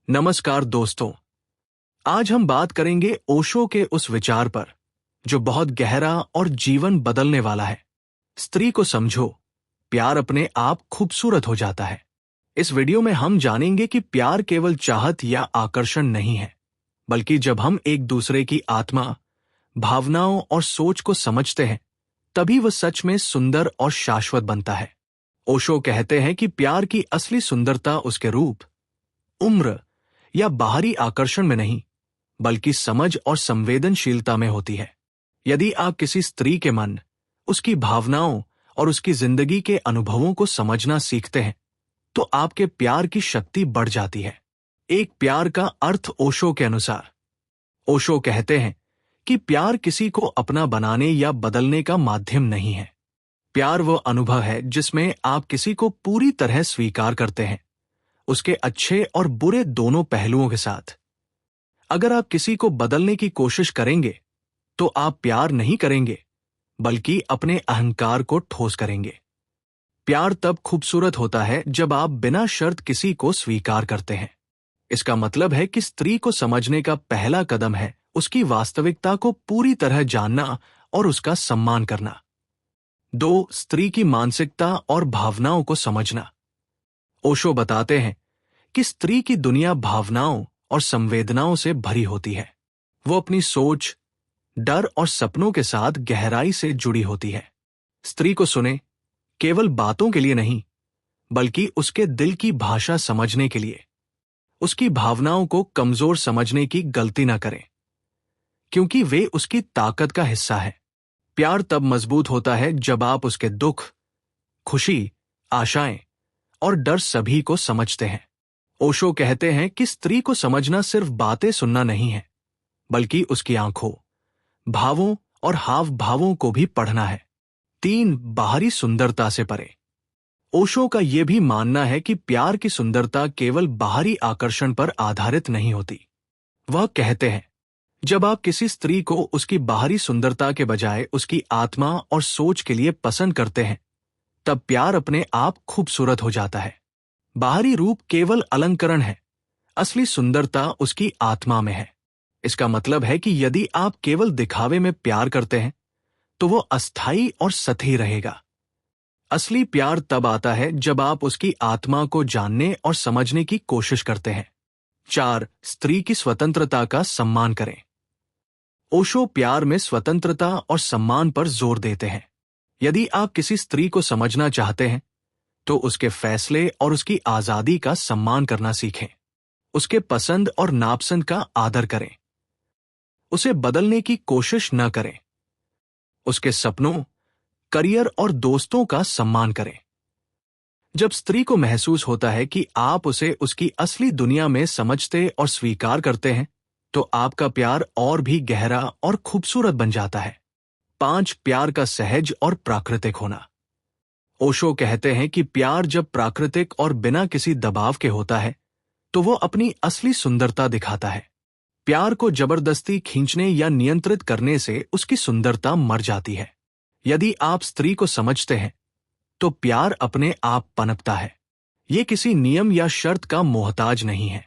नमस्कार दोस्तों। आज हम बात करेंगे ओशो के उस विचार पर जो बहुत गहरा और जीवन बदलने वाला है। स्त्री को समझो, प्यार अपने आप खूबसूरत हो जाता है। इस वीडियो में हम जानेंगे कि प्यार केवल चाहत या आकर्षण नहीं है, बल्कि जब हम एक दूसरे की आत्मा, भावनाओं और सोच को समझते हैं, तभी वह सच में सुंदर और शाश्वत बनता है। ओशो कहते हैं कि प्यार की असली सुंदरता उसके रूप, उम्र या बाहरी आकर्षण में नहीं, बल्कि समझ और संवेदनशीलता में होती है। यदि आप किसी स्त्री के मन, उसकी भावनाओं और उसकी जिंदगी के अनुभवों को समझना सीखते हैं, तो आपके प्यार की शक्ति बढ़ जाती है। एक प्यार का अर्थ ओशो के अनुसार। ओशो कहते हैं कि प्यार किसी को अपना बनाने या बदलने का माध्यम नहीं है। प्यार वो अनुभव है जिसमें आप किसी को पूरी तरह स्वीकार करते हैं, उसके अच्छे और बुरे दोनों पहलुओं के साथ। अगर आप किसी को बदलने की कोशिश करेंगे, तो आप प्यार नहीं करेंगे, बल्कि अपने अहंकार को ठोस करेंगे। प्यार तब खूबसूरत होता है जब आप बिना शर्त किसी को स्वीकार करते हैं। इसका मतलब है कि स्त्री को समझने का पहला कदम है उसकी वास्तविकता को पूरी तरह जानना और उसका सम्मान करना। 2. स्त्री की मानसिकता और भावनाओं को समझना। ओशो बताते हैं कि स्त्री की दुनिया भावनाओं और संवेदनाओं से भरी होती है। वो अपनी सोच, डर और सपनों के साथ गहराई से जुड़ी होती है। स्त्री को सुने, केवल बातों के लिए नहीं, बल्कि उसके दिल की भाषा समझने के लिए। उसकी भावनाओं को कमजोर समझने की गलती ना करें, क्योंकि वे उसकी ताकत का हिस्सा है। प्यार तब मजबूत होता है जब आप उसके दुख, खुशी, आशाएं और डर सभी को समझते हैं। ओशो कहते हैं कि स्त्री को समझना सिर्फ बातें सुनना नहीं है, बल्कि उसकी आंखों, भावों और हाव भावों को भी पढ़ना है। 3. बाहरी सुंदरता से परे। ओशो का यह भी मानना है कि प्यार की सुंदरता केवल बाहरी आकर्षण पर आधारित नहीं होती। वह कहते हैं, जब आप किसी स्त्री को उसकी बाहरी सुंदरता के बजाय उसकी आत्मा और सोच के लिए पसंद करते हैं, तब प्यार अपने आप खूबसूरत हो जाता है। बाहरी रूप केवल अलंकरण है, असली सुंदरता उसकी आत्मा में है। इसका मतलब है कि यदि आप केवल दिखावे में प्यार करते हैं, तो वो अस्थायी और सतही रहेगा। असली प्यार तब आता है जब आप उसकी आत्मा को जानने और समझने की कोशिश करते हैं। 4. स्त्री की स्वतंत्रता का सम्मान करें। ओशो प्यार में स्वतंत्रता और सम्मान पर जोर देते हैं। यदि आप किसी स्त्री को समझना चाहते हैं, तो उसके फैसले और उसकी आजादी का सम्मान करना सीखें। उसके पसंद और नापसंद का आदर करें। उसे बदलने की कोशिश न करें। उसके सपनों, करियर और दोस्तों का सम्मान करें। जब स्त्री को महसूस होता है कि आप उसे उसकी असली दुनिया में समझते और स्वीकार करते हैं, तो आपका प्यार और भी गहरा और खूबसूरत बन जाता है। 5. प्यार का सहज और प्राकृतिक होना। ओशो कहते हैं कि प्यार जब प्राकृतिक और बिना किसी दबाव के होता है, तो वो अपनी असली सुंदरता दिखाता है। प्यार को जबरदस्ती खींचने या नियंत्रित करने से उसकी सुंदरता मर जाती है। यदि आप स्त्री को समझते हैं, तो प्यार अपने आप पनपता है। ये किसी नियम या शर्त का मोहताज नहीं है।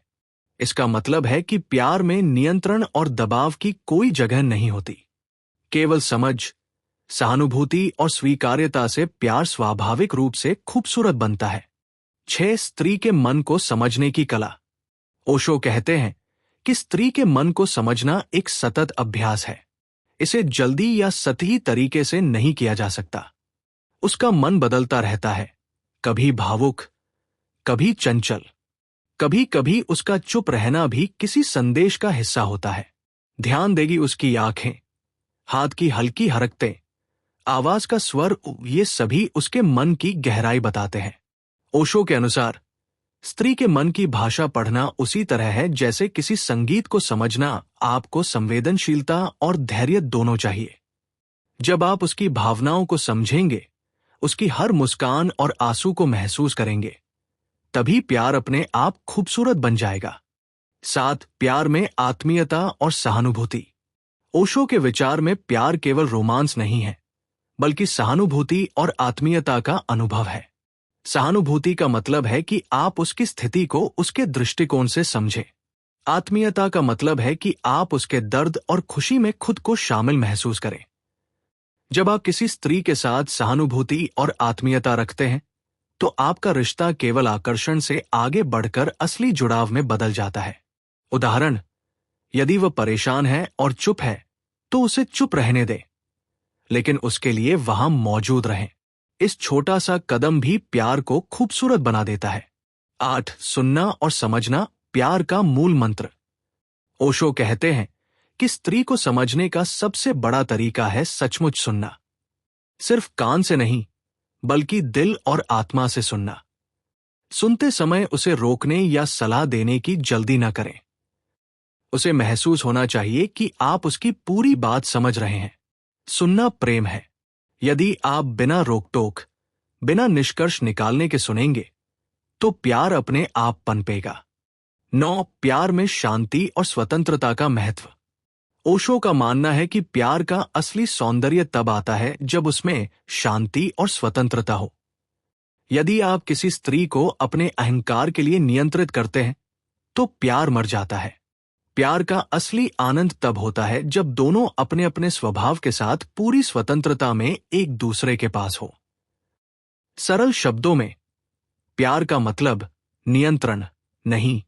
इसका मतलब है कि प्यार में नियंत्रण और दबाव की कोई जगह नहीं होती। केवल समझ, सहानुभूति और स्वीकार्यता से प्यार स्वाभाविक रूप से खूबसूरत बनता है। 6. स्त्री के मन को समझने की कला। ओशो कहते हैं कि स्त्री के मन को समझना एक सतत अभ्यास है। इसे जल्दी या सतही तरीके से नहीं किया जा सकता। उसका मन बदलता रहता है, कभी भावुक, कभी चंचल, कभी कभी उसका चुप रहना भी किसी संदेश का हिस्सा होता है। ध्यान देगी उसकी आंखें, हाथ की हल्की हरकतें, आवाज का स्वर, ये सभी उसके मन की गहराई बताते हैं। ओशो के अनुसार स्त्री के मन की भाषा पढ़ना उसी तरह है जैसे किसी संगीत को समझना। आपको संवेदनशीलता और धैर्य दोनों चाहिए। जब आप उसकी भावनाओं को समझेंगे, उसकी हर मुस्कान और आंसू को महसूस करेंगे, तभी प्यार अपने आप खूबसूरत बन जाएगा। 7. प्यार में आत्मीयता और सहानुभूति। ओशो के विचार में प्यार केवल रोमांस नहीं है, बल्कि सहानुभूति और आत्मीयता का अनुभव है। सहानुभूति का मतलब है कि आप उसकी स्थिति को उसके दृष्टिकोण से समझें। आत्मीयता का मतलब है कि आप उसके दर्द और खुशी में खुद को शामिल महसूस करें। जब आप किसी स्त्री के साथ सहानुभूति और आत्मीयता रखते हैं, तो आपका रिश्ता केवल आकर्षण से आगे बढ़कर असली जुड़ाव में बदल जाता है। उदाहरण, यदि वह परेशान है और चुप है, तो उसे चुप रहने दें, लेकिन उसके लिए वहां मौजूद रहें। इस छोटा सा कदम भी प्यार को खूबसूरत बना देता है। 8. सुनना और समझना प्यार का मूल मंत्र। ओशो कहते हैं कि स्त्री को समझने का सबसे बड़ा तरीका है सचमुच सुनना। सिर्फ कान से नहीं, बल्कि दिल और आत्मा से सुनना। सुनते समय उसे रोकने या सलाह देने की जल्दी न करें। उसे महसूस होना चाहिए कि आप उसकी पूरी बात समझ रहे हैं। सुनना प्रेम है। यदि आप बिना रोक-टोक, बिना निष्कर्ष निकालने के सुनेंगे, तो प्यार अपने आप पनपेगा। 9. प्यार में शांति और स्वतंत्रता का महत्व। ओशो का मानना है कि प्यार का असली सौंदर्य तब आता है जब उसमें शांति और स्वतंत्रता हो। यदि आप किसी स्त्री को अपने अहंकार के लिए नियंत्रित करते हैं, तो प्यार मर जाता है। प्यार का असली आनंद तब होता है जब दोनों अपने अपने स्वभाव के साथ पूरी स्वतंत्रता में एक दूसरे के पास हो। सरल शब्दों में, प्यार का मतलब नियंत्रण नहीं,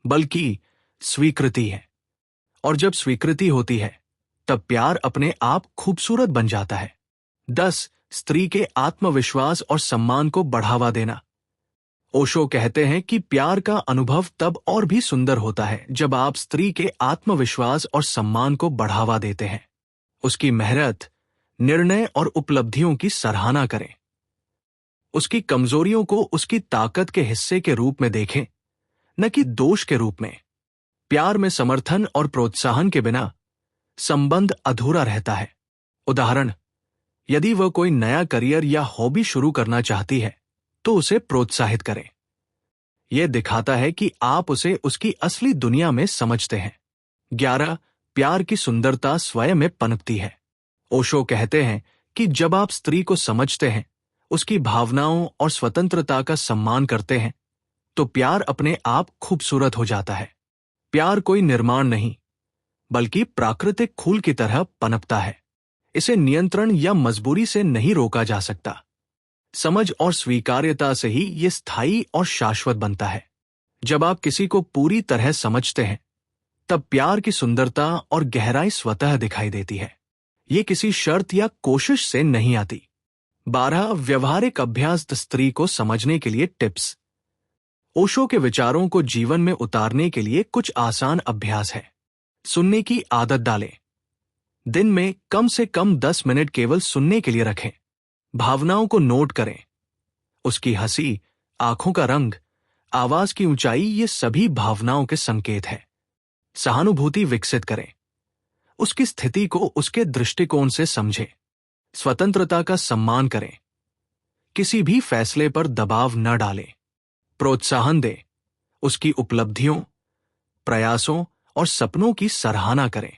बल्कि स्वीकृति है। और जब स्वीकृति होती है, तब प्यार अपने आप खूबसूरत बन जाता है। 10. स्त्री के आत्मविश्वास और सम्मान को बढ़ावा देना। ओशो कहते हैं कि प्यार का अनुभव तब और भी सुंदर होता है जब आप स्त्री के आत्मविश्वास और सम्मान को बढ़ावा देते हैं। उसकी मेहनत, निर्णय और उपलब्धियों की सराहना करें। उसकी कमजोरियों को उसकी ताकत के हिस्से के रूप में देखें, न कि दोष के रूप में। प्यार में समर्थन और प्रोत्साहन के बिना संबंध अधूरा रहता है। उदाहरण, यदि वह कोई नया करियर या हॉबी शुरू करना चाहती है, तो उसे प्रोत्साहित करें। यह दिखाता है कि आप उसे उसकी असली दुनिया में समझते हैं। 11. प्यार की सुंदरता स्वयं में पनपती है। ओशो कहते हैं कि जब आप स्त्री को समझते हैं, उसकी भावनाओं और स्वतंत्रता का सम्मान करते हैं, तो प्यार अपने आप खूबसूरत हो जाता है। प्यार कोई निर्माण नहीं, बल्कि प्राकृतिक फूल की तरह पनपता है। इसे नियंत्रण या मजबूरी से नहीं रोका जा सकता। समझ और स्वीकार्यता से ही ये स्थायी और शाश्वत बनता है। जब आप किसी को पूरी तरह समझते हैं, तब प्यार की सुंदरता और गहराई स्वतः दिखाई देती है। ये किसी शर्त या कोशिश से नहीं आती। 12. व्यवहारिक अभ्यास स्त्री को समझने के लिए टिप्स। ओशो के विचारों को जीवन में उतारने के लिए कुछ आसान अभ्यास है। सुनने की आदत डालें। दिन में कम से कम 10 मिनट केवल सुनने के लिए रखें। भावनाओं को नोट करें। उसकी हंसी, आंखों का रंग, आवाज की ऊंचाई, ये सभी भावनाओं के संकेत हैं। सहानुभूति विकसित करें। उसकी स्थिति को उसके दृष्टिकोण से समझें। स्वतंत्रता का सम्मान करें। किसी भी फैसले पर दबाव न डालें। प्रोत्साहन दें। उसकी उपलब्धियों, प्रयासों और सपनों की सराहना करें।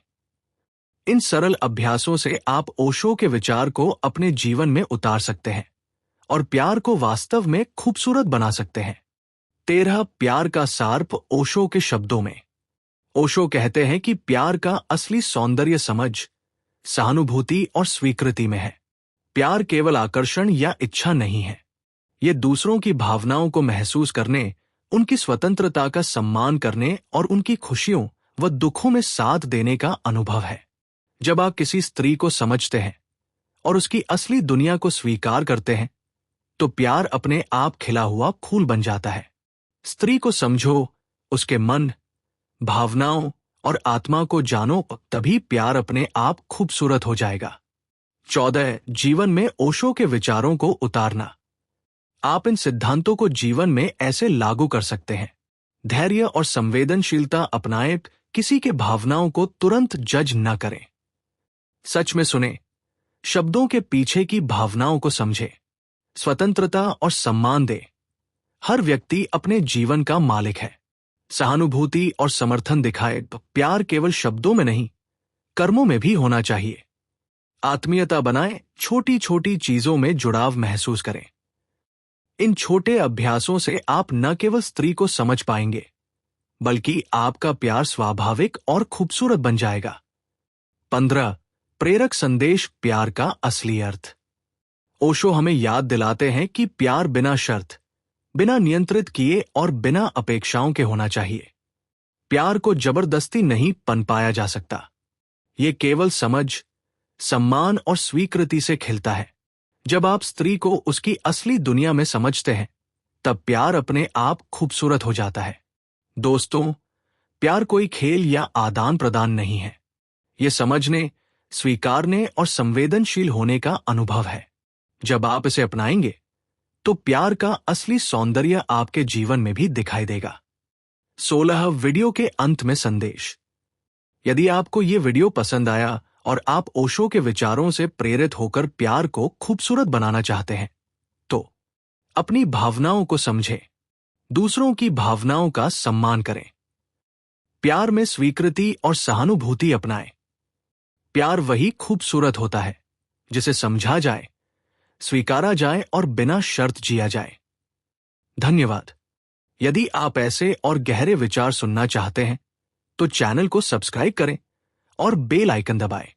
इन सरल अभ्यासों से आप ओशो के विचार को अपने जीवन में उतार सकते हैं और प्यार को वास्तव में खूबसूरत बना सकते हैं। 13. प्यार का सार्प ओशो के शब्दों में। ओशो कहते हैं कि प्यार का असली सौंदर्य समझ, सहानुभूति और स्वीकृति में है। प्यार केवल आकर्षण या इच्छा नहीं है। ये दूसरों की भावनाओं को महसूस करने, उनकी स्वतंत्रता का सम्मान करने और उनकी खुशियों व दुखों में साथ देने का अनुभव है। जब आप किसी स्त्री को समझते हैं और उसकी असली दुनिया को स्वीकार करते हैं, तो प्यार अपने आप खिला हुआ फूल बन जाता है। स्त्री को समझो, उसके मन, भावनाओं और आत्मा को जानो, तभी प्यार अपने आप खूबसूरत हो जाएगा। 14. जीवन में ओशो के विचारों को उतारना। आप इन सिद्धांतों को जीवन में ऐसे लागू कर सकते हैं। धैर्य और संवेदनशीलता अपनाएं। किसी के भावनाओं को तुरंत जज न करें। सच में सुने, शब्दों के पीछे की भावनाओं को समझे। स्वतंत्रता और सम्मान दे। हर व्यक्ति अपने जीवन का मालिक है। सहानुभूति और समर्थन दिखाए। प्यार केवल शब्दों में नहीं, कर्मों में भी होना चाहिए। आत्मीयता बनाए। छोटी छोटी चीजों में जुड़ाव महसूस करें। इन छोटे अभ्यासों से आप न केवल स्त्री को समझ पाएंगे, बल्कि आपका प्यार स्वाभाविक और खूबसूरत बन जाएगा। 15 प्रेरक संदेश, प्यार का असली अर्थ। ओशो हमें याद दिलाते हैं कि प्यार बिना शर्त, बिना नियंत्रित किए और बिना अपेक्षाओं के होना चाहिए। प्यार को जबरदस्ती नहीं पनपाया जा सकता। ये केवल समझ, सम्मान और स्वीकृति से खिलता है। जब आप स्त्री को उसकी असली दुनिया में समझते हैं, तब प्यार अपने आप खूबसूरत हो जाता है। दोस्तों, प्यार कोई खेल या आदान प्रदान नहीं है। ये समझने, स्वीकारने और संवेदनशील होने का अनुभव है। जब आप इसे अपनाएंगे, तो प्यार का असली सौंदर्य आपके जीवन में भी दिखाई देगा। 16 वीडियो के अंत में संदेश। यदि आपको ये वीडियो पसंद आया और आप ओशो के विचारों से प्रेरित होकर प्यार को खूबसूरत बनाना चाहते हैं, तो अपनी भावनाओं को समझें, दूसरों की भावनाओं का सम्मान करें, प्यार में स्वीकृति और सहानुभूति अपनाएं। प्यार वही खूबसूरत होता है जिसे समझा जाए, स्वीकारा जाए और बिना शर्त जिया जाए। धन्यवाद। यदि आप ऐसे और गहरे विचार सुनना चाहते हैं, तो चैनल को सब्सक्राइब करें और बेल आइकन दबाएं।